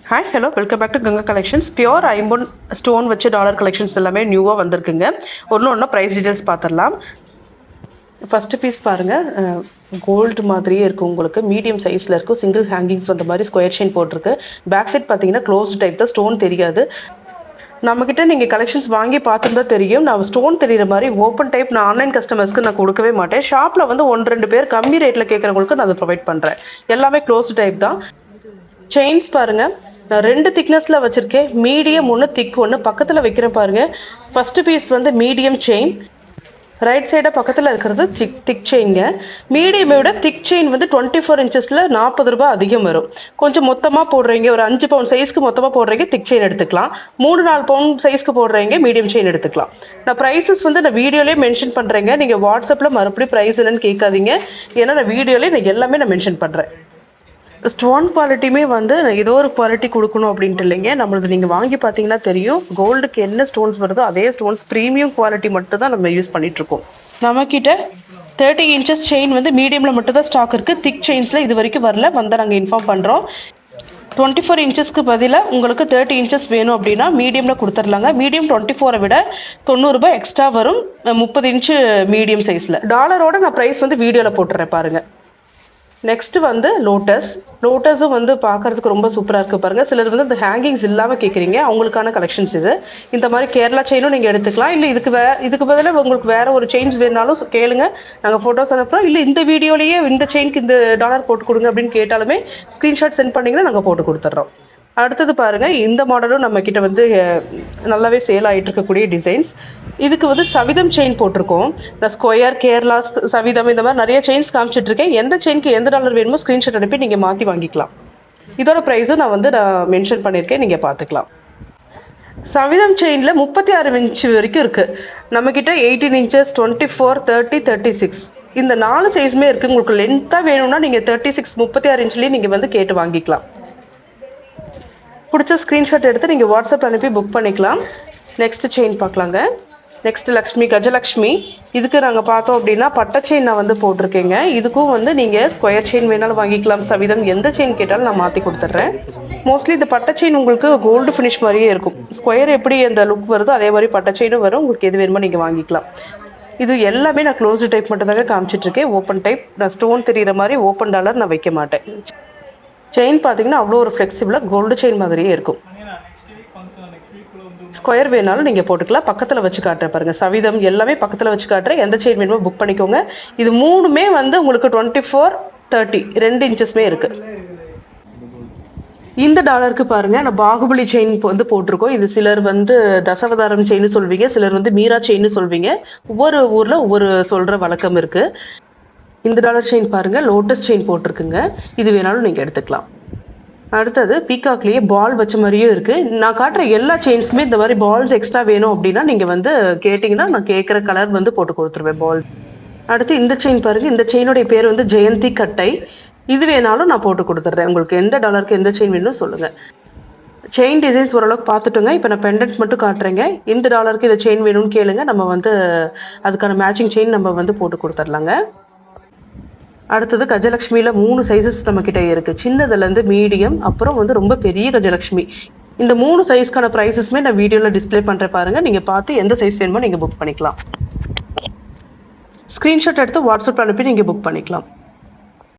Hi hello welcome back to Ganga collections. Pure ஐம்பொன் stone வச்சு dollar collections எல்லாமே நியூவாக வந்திருக்குங்க. ஒன்று ப்ரைஸ் டீடைல்ஸ் பார்த்துடலாம். ஃபர்ஸ்ட் பீஸ் பாருங்க, கோல்டு மாதிரியே இருக்கும். உங்களுக்கு மீடியம் சைஸில் இருக்கும். சிங்கிள் ஹேங்கிங்ஸ் அந்த மாதிரி ஸ்கொயர் செயின் போட்டிருக்கு. பேக் சைட் பார்த்தீங்கன்னா க்ளோஸ்ட் டைப் தான், ஸ்டோன் தெரியாது. நம்மக்கிட்ட நீங்கள் கலெக்ஷன்ஸ் வாங்கி பார்த்துருந்தா தெரியும். நான் ஸ்டோன் தெரியுற மாதிரி ஓப்பன் டைப் நான் ஆன்லைன் கஸ்டமர்ஸ்க்கு நான் கொடுக்கவே மாட்டேன். ஷாப்பில் வந்து 1-2 பேர் கம்மி ரேட்டில் கேட்குறவங்களுக்கு நான் அதை ப்ரொவைட் பண்ணுறேன். எல்லாமே க்ளோஸ்ட் டைப் தான். செயின்ஸ் பாருங்க, நான் 2 திக்னஸ்ல வச்சிருக்கேன். மீடியம் ஒன்று, திக் ஒன்று. பக்கத்தில் வைக்கிறேன் பாருங்க. ஃபர்ஸ்ட் பீஸ் வந்து மீடியம் செயின், ரைட் சைடாக பக்கத்தில் இருக்கிறது திக் செயின்ங்க. மீடியமை விட திக் செயின் வந்து 24 இன்ச்சஸில் 40 ரூபாய் அதிகம் வரும். கொஞ்சம் மொத்தமாக போடுறீங்க, ஒரு 5 பவுன் சைஸ்க்கு மொத்தமாக போடுறீங்க, திக் செயின் எடுத்துக்கலாம். 3-4 பவுன் சைஸ்க்கு போடுறீங்க, மீடியம் செயின் எடுத்துக்கலாம். நான் ப்ரைஸஸ் வந்து நான் வீடியோலேயே மென்ஷன் பண்ணுறேங்க. நீங்கள் வாட்ஸ்அப்பில் மறுபடியும் ப்ரைஸ் என்னன்னு கேட்காதீங்க. ஏன்னா நான் வீடியோலேயே நான் எல்லாமே நான் மென்ஷன் பண்ணுறேன். ஸ்டோன் குவாலிட்டியுமே வந்து ஏதோ ஒரு குவாலிட்டி கொடுக்கணும் அப்படின்ட்டு இல்லைங்க. நம்மளது நீங்கள் வாங்கி பார்த்தீங்கன்னா தெரியும். கோல்டுக்கு என்ன ஸ்டோன்ஸ் வருதோ அதே ஸ்டோன்ஸ் ப்ரீமியம் குவாலிட்டி மட்டும் தான் நம்ம யூஸ் பண்ணிகிட்ருக்கோம். நம்மக்கிட்ட 30 இன்ச்சஸ் செயின் வந்து மீடியமில் மட்டும் தான் ஸ்டாக் இருக்குது. திக் செயின்ஸில் இது வரைக்கும் வரல, வந்தால் நாங்கள் இன்ஃபார்ம் பண்ணுறோம். 24 இன்ச்சஸ்க்கு பதிலாக உங்களுக்கு 30 இன்ச்சஸ் வேணும் அப்படின்னா மீடியமில் கொடுத்துர்லாங்க. மீடியம் 24 விட 90 ரூபாய் எக்ஸ்ட்ரா வரும். 30 இன்ச்சு மீடியம் சைஸில். டாலரோட நான் ப்ரைஸ் வந்து வீடியோவில் போட்டுறேன் பாருங்கள். நெக்ஸ்ட் வந்து லோட்டஸும் வந்து பார்க்கறதுக்கு ரொம்ப சூப்பராக இருக்குது பாருங்கள். சிலர் வந்து இந்த ஹேங்கிங்ஸ் இல்லாமல் கேட்குறீங்க, அவங்களுக்கான கலெக்ஷன்ஸ் இது. இந்த மாதிரி கேரளா செயினும் நீங்கள் எடுத்துக்கலாம். இல்லை இதுக்கு பதிலாக உங்களுக்கு வேறு ஒரு செயின்ஸ் வேணாலும் கேளுங்க, நாங்கள் ஃபோட்டோஸ் அனுப்புகிறோம். இல்லை இந்த வீடியோலேயே இந்த செயினுக்கு இந்த டாலர் போட்டு கொடுங்க அப்படின்னு கேட்டாலுமே ஸ்க்ரீன்ஷாட் சென்ட் பண்ணிங்கன்னா நாங்கள் போட்டு கொடுத்துட்றோம். அடுத்தது பாருங்க, இந்த மாடலும் நம்ம கிட்ட வந்து நல்லாவே சேல் ஆகிட்டு இருக்கக்கூடிய டிசைன்ஸ். இதுக்கு வந்து சவிதம் செயின் போட்டிருக்கோம். நான் ஸ்கொயர், கேரளா, சவிதம் இந்த மாதிரி நிறைய செயின்ஸ் காமிச்சிட்டு இருக்கேன். எந்த செயினுக்கு எந்த டாலர் வேணுமோ ஸ்க்ரீன்ஷாட் அனுப்பி நீங்கள் மாற்றி வாங்கிக்கலாம். இதோட ப்ரைஸும் நான் மென்ஷன் பண்ணியிருக்கேன், நீங்கள் பார்த்துக்கலாம். சவிதம் செயினில் 36 இன்ச்சு வரைக்கும் இருக்குது. நம்மக்கிட்ட 18 இன்ச்சஸ், 24, 30, 36 இந்த 4 சைஸுமே இருக்குது. உங்களுக்கு லென்த்தாக வேணும்னா நீங்கள் 36, 36 இன்ச்லேயே நீங்கள் வந்து கேட்டு வாங்கிக்கலாம். பிடிச்ச ஸ்க்ரீன்ஷாட் எடுத்து நீங்கள் வாட்ஸ்அப் அனுப்பி புக் பண்ணிக்கலாம். நெக்ஸ்ட் செயின் பார்க்கலாங்க. நெக்ஸ்ட் லக்ஷ்மி, கஜலக்ஷ்மி. இதுக்கு நாங்கள் பார்த்தோம் அப்படின்னா பட்டை செயின் நான் வந்து போட்டிருக்கேங்க. இதுக்கும் வந்து நீங்கள் ஸ்கொயர் செயின் வேணாலும் வாங்கிக்கலாம். சவிதம் எந்த செயின் கேட்டாலும் நான் மாற்றி கொடுத்துட்றேன். மோஸ்ட்லி இந்த பட்டை செயின் உங்களுக்கு கோல்டு ஃபினிஷ் மாதிரியே இருக்கும். ஸ்கொயர் எப்படி அந்த லுக் வருதோ அதே மாதிரி பட்டை செயினும் வரும். உங்களுக்கு எது வேணுமோ நீங்கள் வாங்கிக்கலாம். இது எல்லாமே நான் க்ளோஸ்டு டைப் மட்டும் தாங்க காமிச்சிட்ருக்கேன். ஓப்பன் டைப் நான் ஸ்டோன் தெரிகிற மாதிரி ஓப்பன் டாலர் நான் வைக்க மாட்டேன். செயின் பார்த்தீங்கன்னா அவ்வளோ ஒரு ஃப்ளெக்சிபிளாக கோல்டு செயின் மாதிரியே இருக்கும். ஸ்கொயர் வேணாலும் நீங்கள் போட்டுக்கலாம். பக்கத்தில் வச்சு காட்டுறேன் பாருங்கள். சவிதம் எல்லாமே பக்கத்தில் வச்சு காட்டுறேன். எந்த செயின் வேணுமோ புக் பண்ணிக்கோங்க. இது 3மே வந்து உங்களுக்கு 24, 30 2 இன்ச்சஸ்மே இருக்குது. இந்த டாலருக்கு பாருங்க, நான் பாகுபலி செயின் வந்து போட்டிருக்கோம். இது சிலர் வந்து தசவதாரம் செயின் சொல்வீங்க, சிலர் வந்து மீரா செயின் சொல்வீங்க. ஒவ்வொரு ஊரில் ஒவ்வொரு சொல்கிற வழக்கம் இருக்குது. இந்த டாலர் செயின் பாருங்க, லோட்டஸ் செயின் போட்டிருக்குங்க. இது வேணாலும் நீங்கள் எடுத்துக்கலாம். அடுத்தது பீகாக்லேயே பால் வச்ச மாதிரியும் இருக்குது. நான் காட்டுற எல்லா செயின்ஸுமே இந்த மாதிரி பால்ஸ் எக்ஸ்ட்ரா வேணும் அப்படின்னா நீங்கள் வந்து கேட்டிங்கன்னா நான் கேட்குற கலர் வந்து போட்டு கொடுத்துருவேன் பால். அடுத்து இந்த செயின் பாருங்கள். இந்த செயினுடைய பேர் வந்து ஜெயந்தி கட்டை. இது வேணாலும் நான் போட்டு கொடுத்துட்றேன். உங்களுக்கு எந்த டாலருக்கு எந்த செயின் வேணும்னு சொல்லுங்கள். செயின் டிசைன்ஸ் ஓரளவுக்கு பார்த்துட்டுங்க. இப்போ நான் பெண்டன்ட் மட்டும் காட்டுறேங்க. இந்த டாலருக்கு இந்த செயின் வேணும்னு கேளுங்க, நம்ம வந்து அதுக்கான மேட்சிங் செயின் நம்ம வந்து போட்டு கொடுத்துர்லாங்க. அடுத்தது கஜலக்ஷ்மியில் 3 சைஸஸ் நம்மக்கிட்ட இருக்குது. சின்னதுலேருந்து மீடியம், அப்புறம் வந்து ரொம்ப பெரிய கஜலக்ஷ்மி. இந்த 3 சைஸ்க்கான ப்ரைஸஸுமே நான் வீடியோவில் டிஸ்பிளே பண்ணுறேன் பாருங்கள். நீங்கள் பார்த்து எந்த சைஸ் வேணுமோ நீங்கள் புக் பண்ணிக்கலாம். ஸ்க்ரீன்ஷாட் எடுத்து வாட்ஸ்அப் அனுப்பி நீங்கள் புக் பண்ணிக்கலாம்.